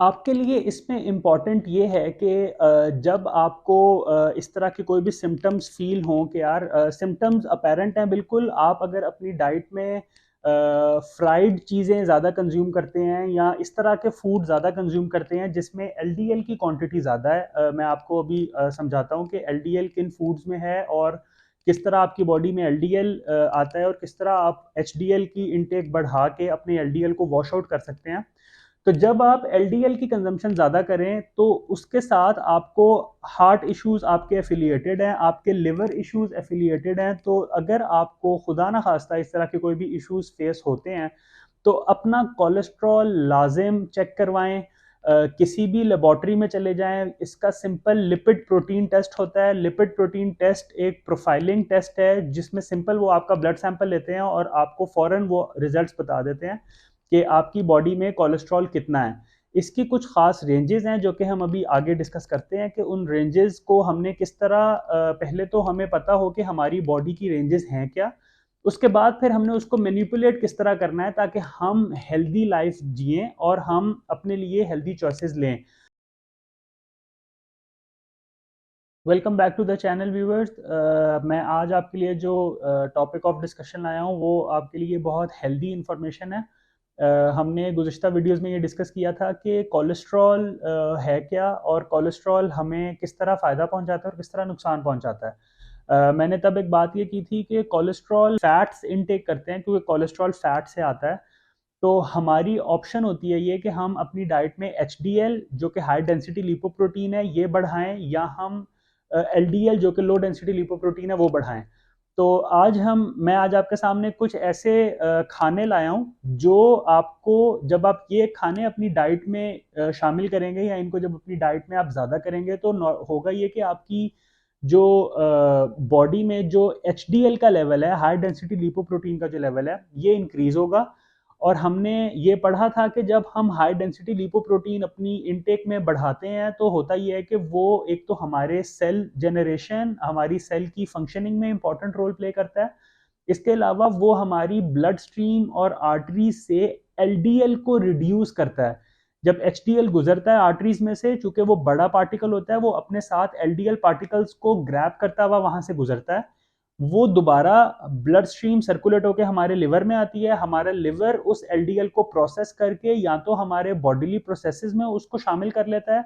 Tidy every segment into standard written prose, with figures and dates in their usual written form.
आपके लिए इसमें इम्पॉर्टेंट ये है कि जब आपको इस तरह के कोई भी सिम्पटम्स फ़ील हों कि यार सिम्पटम्स अपैरेंट हैं बिल्कुल, आप अगर अपनी डाइट में फ्राइड चीज़ें ज़्यादा कंज़्यूम करते हैं या इस तरह के फूड ज़्यादा कंज़्यूम करते हैं जिसमें एलडीएल की क्वांटिटी ज़्यादा है। मैं आपको अभी समझाता हूँ कि एलडीएल किन फूड्स में है और किस तरह आपकी बॉडी में एलडीएल आता है और किस तरह आप एचडीएल की इनटेक बढ़ा के अपने एलडीएल को वॉश आउट कर सकते हैं। तो जब आप एलडीएल की कंजम्पशन ज़्यादा करें तो उसके साथ आपको हार्ट इश्यूज आपके एफिलिएटेड हैं, आपके लिवर इश्यूज एफिलिएटेड हैं। तो अगर आपको खुदा ना खास्ता इस तरह के कोई भी इश्यूज फेस होते हैं तो अपना कोलेस्ट्रॉल लाजिम चेक करवाएं। किसी भी लेबॉर्ट्री में चले जाएं, इसका सिंपल लिपिड प्रोटीन टेस्ट होता है। लिपिड प्रोटीन टेस्ट एक प्रोफाइलिंग टेस्ट है जिसमें सिंपल वो आपका ब्लड सैंपल लेते हैं और आपको फौरन वो रिजल्ट्स बता देते हैं कि आपकी बॉडी में कोलेस्ट्रॉल कितना है। इसकी कुछ खास रेंजेस हैं जो कि हम अभी आगे डिस्कस करते हैं कि उन रेंजेस को हमने किस तरह पहले तो हमें पता हो कि हमारी बॉडी की रेंजेस हैं क्या, उसके बाद फिर हमने उसको मैनिपुलेट किस तरह करना है ताकि हम हेल्दी लाइफ जिएं और हम अपने लिए हेल्दी चॉइसेस लें। Welcome back to the channel viewers. मैं आज आपके लिए जो टॉपिक ऑफ डिस्कशन लाया हूँ वो आपके लिए बहुत हेल्दी इंफॉर्मेशन है। हमने गुज़िश्ता वीडियोस में ये डिस्कस किया था कि कोलेस्ट्रॉल है क्या और कोलेस्ट्रॉल हमें किस तरह फ़ायदा पहुंचाता है और किस तरह नुकसान पहुंचाता है। मैंने तब एक बात ये की थी कि कोलेस्ट्रॉल फैट्स इनटेक करते हैं क्योंकि कोलेस्ट्रॉल फैट से आता है। तो हमारी ऑप्शन होती है ये कि हम अपनी डाइट में एचडीएल जो कि हाई डेंसिटी लिपोप्रोटीन है ये बढ़ाएं या हम एलडीएल जो कि लो डेंसिटी लिपोप्रोटीन है वो बढ़ाएं। तो मैं आज आपके सामने कुछ ऐसे खाने लाया हूँ जो आपको, जब आप ये खाने अपनी डाइट में शामिल करेंगे या इनको जब अपनी डाइट में आप ज़्यादा करेंगे तो होगा ये कि आपकी जो बॉडी में जो एचडीएल का लेवल है, हाई डेंसिटी लिपोप्रोटीन का जो लेवल है, ये इंक्रीज होगा। और हमने ये पढ़ा था कि जब हम हाई डेंसिटी लिपोप्रोटीन अपनी इनटेक में बढ़ाते हैं तो होता ये है कि वो एक तो हमारे सेल जनरेशन, हमारी सेल की फंक्शनिंग में इंपॉर्टेंट रोल प्ले करता है। इसके अलावा वो हमारी ब्लड स्ट्रीम और आर्टरी से एलडीएल को रिड्यूस करता है। जब एचडीएल गुजरता है आर्टरीज में से, चूंकि वो बड़ा पार्टिकल होता है, वो अपने साथ एलडीएल पार्टिकल्स को ग्रैब करता हुआ वहां से गुजरता है। वो दोबारा ब्लड स्ट्रीम सर्कुलेट होकर हमारे लिवर में आती है। हमारा लिवर उस एलडीएल को प्रोसेस करके या तो हमारे बॉडीली प्रोसेसेस में उसको शामिल कर लेता है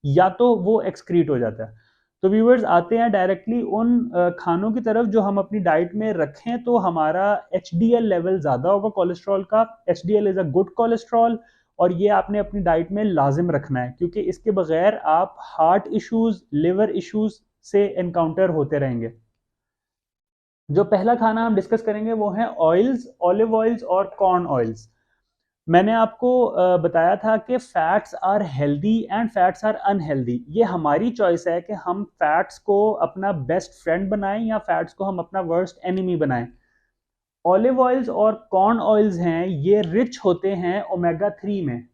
या तो वो एक्सक्रीट हो जाता है। तो व्यूअर्स, आते हैं डायरेक्टली उन खानों की तरफ जो हम अपनी डाइट में रखें तो हमारा एचडीएल लेवल ज़्यादा होगा कोलेस्ट्रॉल का। HDL is a good cholesterol और ये आपने अपनी डाइट में लाजिम रखना है क्योंकि इसके बगैर आप हार्ट इश्यूज, लिवर इश्यूज से एनकाउंटर होते रहेंगे। जो पहला खाना हम डिस्कस करेंगे वो है ऑयल्स, ऑलिव ऑयल्स और कॉर्न ऑयल्स। मैंने आपको बताया था कि fats are healthy and fats are unhealthy. ये हमारी चॉइस है कि हम फैट्स को अपना बेस्ट फ्रेंड बनाएं या फैट्स को हम अपना वर्स्ट एनिमी बनाएं। ऑलिव ऑयल्स और कॉर्न ऑयल्स हैं, ये रिच होते हैं ओमेगा 3 में।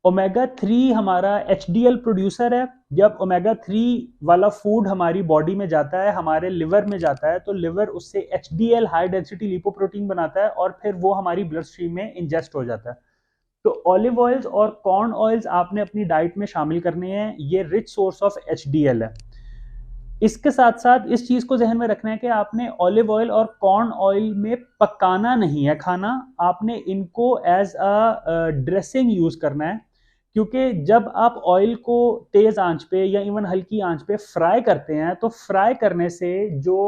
ओमेगा 3 हमारा एचडीएल प्रोड्यूसर है। जब ओमेगा 3 वाला फूड हमारी बॉडी में जाता है, हमारे लिवर में जाता है, तो लिवर उससे एचडीएल हाई डेंसिटी लिपोप्रोटीन बनाता है और फिर वो हमारी ब्लड स्ट्रीम में इंजेस्ट हो जाता है। तो ऑलिव ऑयल्स और कॉर्न ऑयल्स आपने अपनी डाइट में शामिल करने हैं। ये रिच सोर्स ऑफ एचडीएल है। इसके साथ साथ इस चीज को जहन में रखना है कि आपने ऑलिव ऑयल और कॉर्न ऑयल में पकाना नहीं है खाना, आपने इनको एज अ ड्रेसिंग यूज करना है। क्योंकि जब आप ऑयल को तेज आंच पे या इवन हल्की आंच पे फ्राई करते हैं तो फ्राई करने से जो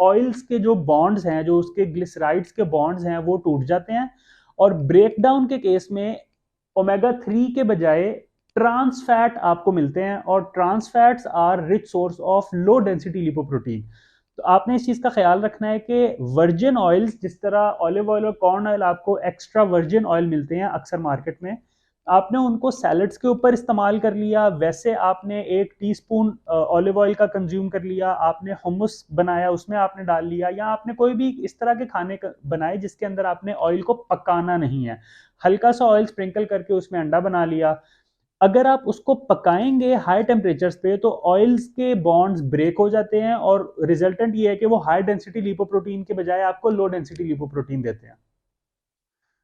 ऑयल्स के जो बॉन्ड्स हैं, जो उसके ग्लिसराइड्स के बॉन्ड्स हैं, वो टूट जाते हैं। और ब्रेकडाउन के केस में ओमेगा 3 के बजाय ट्रांस फैट आपको मिलते हैं और trans fats are rich source of low density lipoprotein. तो आपने इस चीज का ख्याल रखना है कि वर्जिन ऑयल्स, जिस तरह ऑलिव ऑयल और कॉर्न ऑयल आपको एक्स्ट्रा वर्जिन ऑयल मिलते हैं अक्सर मार्केट में, आपने उनको सैलड्स के ऊपर इस्तेमाल कर लिया, वैसे आपने 1 टीस्पून ऑलिव ऑयल का कंज्यूम कर लिया, आपने हुम्मस बनाया उसमें आपने डाल लिया, या आपने कोई भी इस तरह के खाने बनाए जिसके अंदर आपने ऑयल को पकाना नहीं है, हल्का सा ऑयल स्प्रिंकल करके उसमें अंडा बना लिया। अगर आप उसको पकाएंगे हाई टेम्परेचर्स पे तो ऑयल्स के बॉन्ड्स ब्रेक हो जाते हैं और रिजल्टेंट ये है कि वो हाई डेंसिटी लिपोप्रोटीन के बजाय आपको लो डेंसिटी लिपोप्रोटीन देते हैं।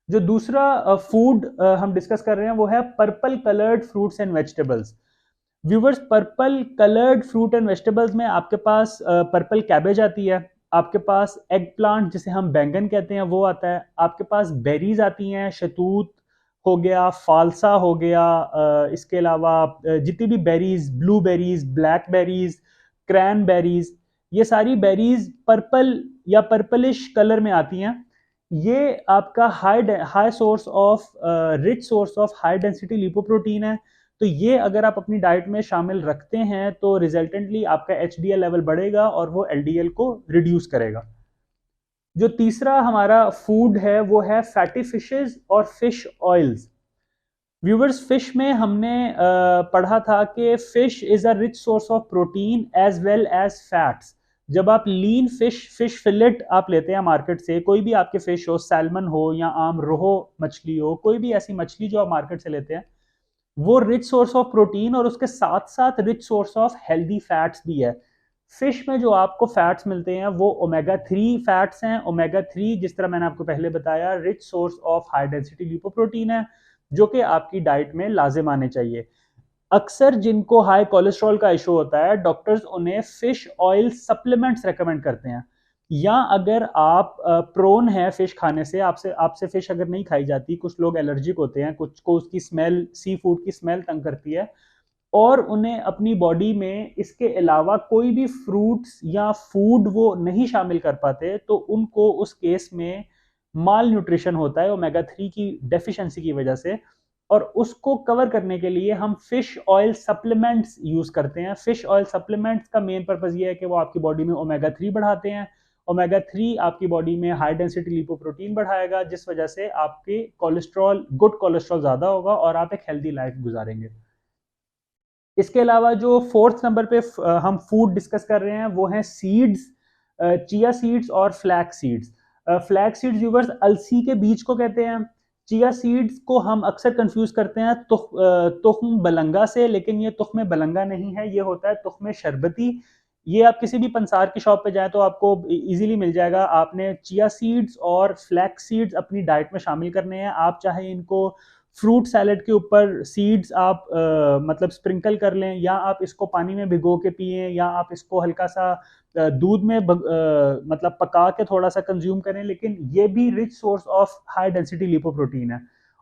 जो दूसरा फूड हम डिस्कस कर रहे हैं वो है purple coloured fruits and vegetables. Viewers, purple coloured fruit and vegetables में आपके पास पर्पल कैबेज आती है, आपके पास एग प्लांट जिसे हम बैंगन कहते हैं वो आता है, आपके पास बेरीज आती हैं, शतूत हो गया, फालसा हो गया, इसके अलावा जितनी भी berries, blue berries, black berries, crane berries, ये सारी बेरीज पर्पल या पर्पलिश कलर में आती हैं। ये आपका high source of rich source of high density lipoprotein है। तो ये अगर आप अपनी डाइट में शामिल रखते हैं तो रिजल्टेंटली आपका एचडीएल लेवल बढ़ेगा और वो एलडीएल को रिड्यूस करेगा। जो तीसरा हमारा फूड है वो है फैटी फिशेस और फिश ऑयल्स। व्यूवर्स, फिश में हमने पढ़ा था कि fish is a rich source of protein as well as fats. जब आप लीन फिश फिलेट आप लेते हैं मार्केट से, कोई भी आपके फिश हो, सैल्मन हो या आम रोहो मछली हो, कोई भी ऐसी मछली जो आप मार्केट से लेते हैं, वो रिच सोर्स ऑफ प्रोटीन और उसके साथ साथ rich source of healthy fats भी है। फिश में जो आपको फैट्स मिलते हैं वो ओमेगा 3 फैट्स हैं। ओमेगा 3, जिस तरह मैंने आपको पहले बताया, rich source of high density lipoprotein है, जो कि आपकी डाइट में लाजिम आने चाहिए। अक्सर जिनको हाई कोलेस्ट्रॉल का इशू होता है, डॉक्टर्स उन्हें फिश ऑयल सप्लीमेंट्स रेकमेंड करते हैं। या अगर आप प्रोन है फिश खाने से, आपसे आपसे फिश अगर नहीं खाई जाती, कुछ लोग एलर्जिक होते हैं, कुछ को उसकी स्मेल, सी फूड की स्मेल तंग करती है, और उन्हें अपनी बॉडी में इसके अलावा कोई भी फ्रूट्स या फूड वो नहीं शामिल कर पाते, तो उनको उस केस में माल न्यूट्रिशन होता है ओमेगा 3 की डेफिशिएंसी की वजह से। और उसको कवर करने के लिए हम फिश ऑयल सप्लीमेंट्स यूज करते हैं। फिश ऑयल सप्लीमेंट्स का मेन पर्पज ये है कि वो आपकी बॉडी में ओमेगा 3 बढ़ाते हैं। ओमेगा 3 आपकी बॉडी में हाई डेंसिटी लिपोप्रोटीन बढ़ाएगा, जिस वजह से आपके कोलेस्ट्रॉल, गुड कोलेस्ट्रॉल ज्यादा होगा और आप एक हेल्दी लाइफ गुजारेंगे। इसके अलावा जो फोर्थ नंबर पे हम फूड डिस्कस कर रहे हैं वो है सीड्स, चिया सीड्स और flax seeds. Flax seeds viewers अलसी के बीज को कहते हैं। चिया सीड्स को हम अक्सर कंफ्यूज करते हैं तुख्म बलंगा से, लेकिन ये तुख्म बलंगा नहीं है, ये होता है तुख्म शरबती। ये आप किसी भी पंसार की शॉप पे जाएं तो आपको इजीली मिल जाएगा। आपने चिया सीड्स और फ्लैक्स सीड्स अपनी डाइट में शामिल करने हैं। आप चाहे इनको फ्रूट सैलेड के ऊपर सीड्स आप मतलब स्प्रिंकल कर लें, या आप इसको पानी में भिगो के पिएं, या आप इसको हल्का सा दूध में मतलब पका के थोड़ा सा कंज्यूम करें, लेकिन ये भी rich source of high density lipoprotein है।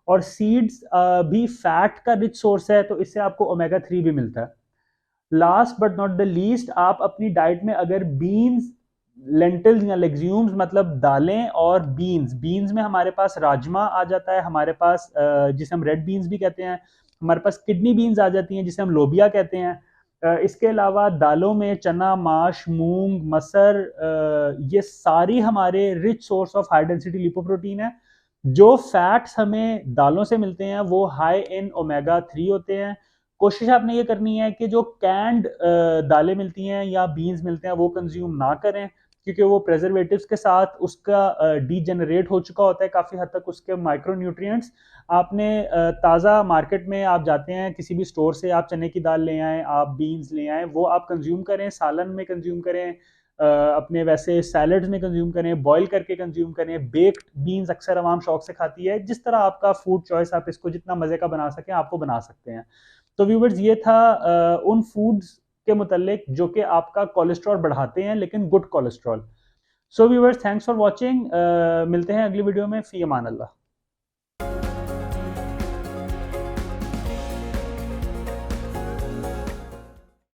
और सीड्स भी फैट का रिच सोर्स है, तो इससे आपको ओमेगा 3 भी मिलता है। Last but not the least, आप अपनी डाइट में अगर बीन्स, लेंटिल्स या लेग्यूम्स, मतलब दालें और बीन्स, बीन्स में हमारे पास राजमा आ जाता है, हमारे पास जिसे हम रेड बीन्स भी कहते हैं, हमारे पास किडनी बीन्स आ जाती हैं जिसे हम लोबिया कहते हैं। इसके अलावा दालों में चना, माश, मूंग, मसर, ये सारी हमारे rich source of high density lipoprotein है। जो फैट्स हमें दालों से मिलते हैं वो हाई इन ओमेगा 3 होते हैं। कोशिश आपने ये करनी है कि जो कैंड दालें मिलती हैं या बीन्स मिलते हैं वो कंज्यूम ना करें, क्योंकि वो प्रेजर्वेटिव्स के साथ उसका डीजेनरेट हो चुका होता है काफ़ी हद तक उसके माइक्रो न्यूट्रिएंट्स। आपने ताज़ा मार्केट में आप जाते हैं किसी भी स्टोर से, आप चने की दाल ले आएँ, आप बीन्स ले आएँ, वो आप कंज्यूम करें, सालन में कंज्यूम करें, अपने वैसे सैलड्स में कंज्यूम करें, बॉईल करके कंज्यूम करें। बेक्ड बीन्स अक्सर आवाम शौक से खाती है। जिस तरह आपका फूड चॉइस, आप इसको जितना मज़े का बना सकें आप वो बना सकते हैं। तो व्यूवर्स, ये था उन फूड्स के मुतालिक जो कि आपका कोलेस्ट्रॉल बढ़ाते हैं, लेकिन good cholesterol. So viewers, thanks for watching. मिलते हैं अगली वीडियो में। फी अमान अल्लाह।